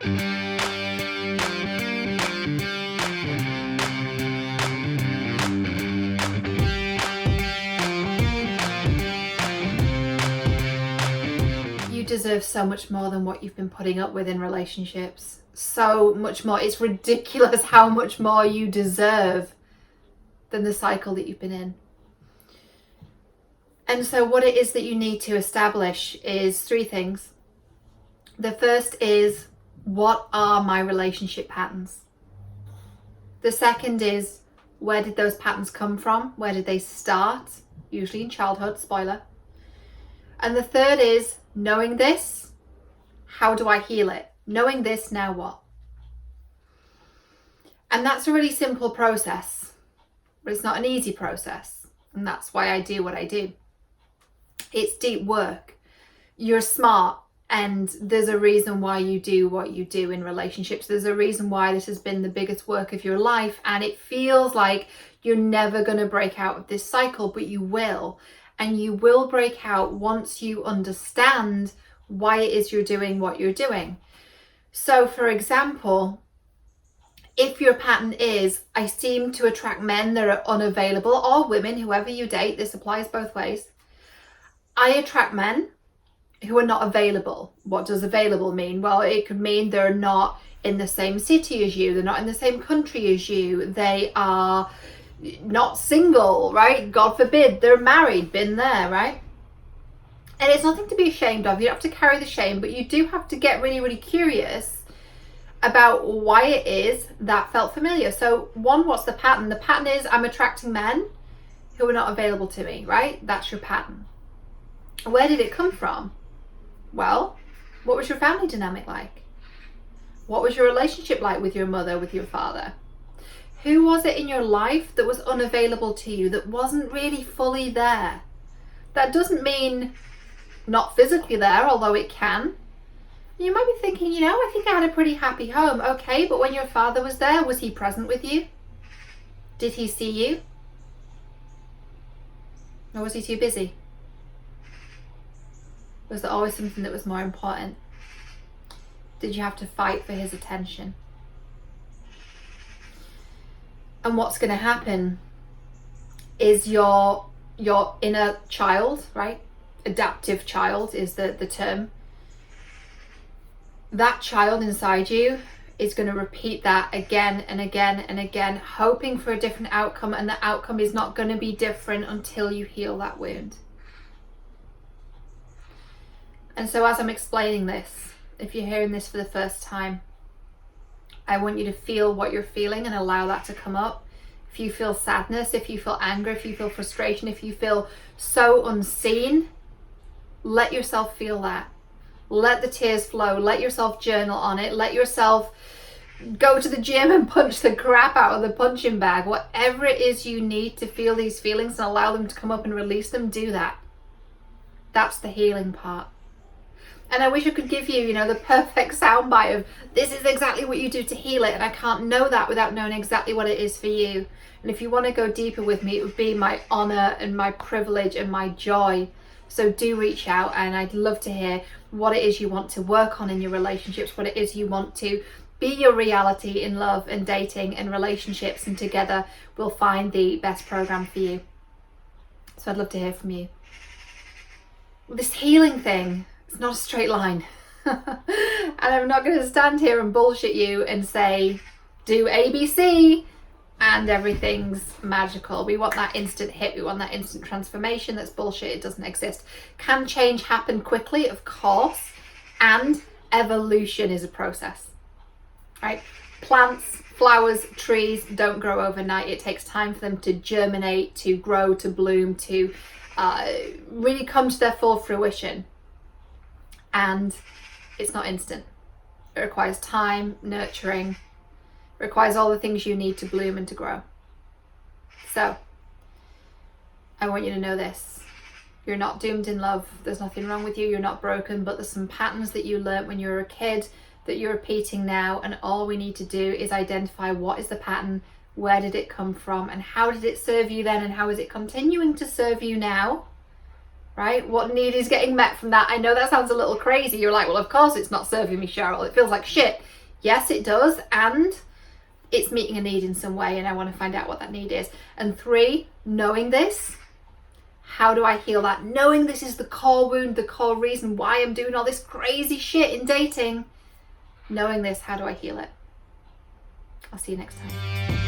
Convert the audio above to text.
You deserve so much more than what you've been putting up with in relationships. So much more. It's ridiculous how much more you deserve than the cycle that you've been in. And so what it is that you need to establish is 3 things. The first is, what are my relationship patterns? The second is, where did those patterns come from? Where did they start? Usually in childhood, spoiler. And the third is, knowing this, how do I heal it? Knowing this, now what? And that's a really simple process, but it's not an easy process. And that's why I do what I do. It's deep work. You're smart, and there's a reason why you do what you do in relationships. There's a reason why this has been the biggest work of your life, and it feels like you're never going to break out of this cycle, but you will. And you will break out once you understand why it is you're doing what you're doing. So, for example, if your pattern is, I seem to attract men that are unavailable, or women, whoever you date, this applies both ways. I attract men who are not available. What does available mean? Well, it could mean they're not in the same city as you. They're not in the same country as you. They are not single, right? God forbid, they're married, been there, right? And it's nothing to be ashamed of. You don't have to carry the shame, but you do have to get really, really curious about why it is that felt familiar. So 1, what's the pattern? The pattern is, I'm attracting men who are not available to me, right? That's your pattern. Where did it come from? Well, what was your family dynamic like? What was your relationship like with your mother, with your father? Who was it in your life that was unavailable to you, that wasn't really fully there? That doesn't mean not physically there, although it can. You might be thinking, I think I had a pretty happy home. Okay, but when your father was there, was he present with you? Did he see you? Or was he too busy? Was there always something that was more important? Did you have to fight for his attention? And what's going to happen is your inner child, right? Adaptive child is the term. That child inside you is going to repeat that again and again and again, hoping for a different outcome, and the outcome is not going to be different until you heal that wound. And so as I'm explaining this, if you're hearing this for the first time, I want you to feel what you're feeling and allow that to come up. If you feel sadness, if you feel anger, if you feel frustration, if you feel so unseen, let yourself feel that. Let the tears flow. Let yourself journal on it. Let yourself go to the gym and punch the crap out of the punching bag. Whatever it is you need to feel these feelings and allow them to come up and release them, do that. That's the healing part. And I wish I could give you, the perfect soundbite of this is exactly what you do to heal it. And I can't know that without knowing exactly what it is for you. And if you want to go deeper with me, it would be my honor and my privilege and my joy. So do reach out, and I'd love to hear what it is you want to work on in your relationships, what it is you want to be your reality in love and dating and relationships, and together we'll find the best program for you. So I'd love to hear from you. This healing thing, it's not a straight line. And I'm not going to stand here and bullshit you and say, do ABC and everything's magical. We want that instant hit. We want that instant transformation. That's bullshit. It doesn't exist. Can change happen quickly? Of course. And evolution is a process, right? Plants, flowers, trees don't grow overnight. It takes time for them to germinate, to grow, to bloom, to really come to their full fruition. And it's not instant. It requires time, nurturing, it requires all the things you need to bloom and to grow. So I want you to know this. You're not doomed in love. There's nothing wrong with you. You're not broken, but there's some patterns that you learnt when you were a kid that you're repeating now. And all we need to do is identify what is the pattern, where did it come from, and how did it serve you then, and how is it continuing to serve you now? right? What need is getting met from that? I know that sounds a little crazy. You're like, well, of course it's not serving me, Cheryl. It feels like shit. Yes, it does. And it's meeting a need in some way, and I want to find out what that need is. And 3, knowing this, how do I heal that? Knowing this is the core wound, the core reason why I'm doing all this crazy shit in dating. Knowing this, how do I heal it? I'll see you next time.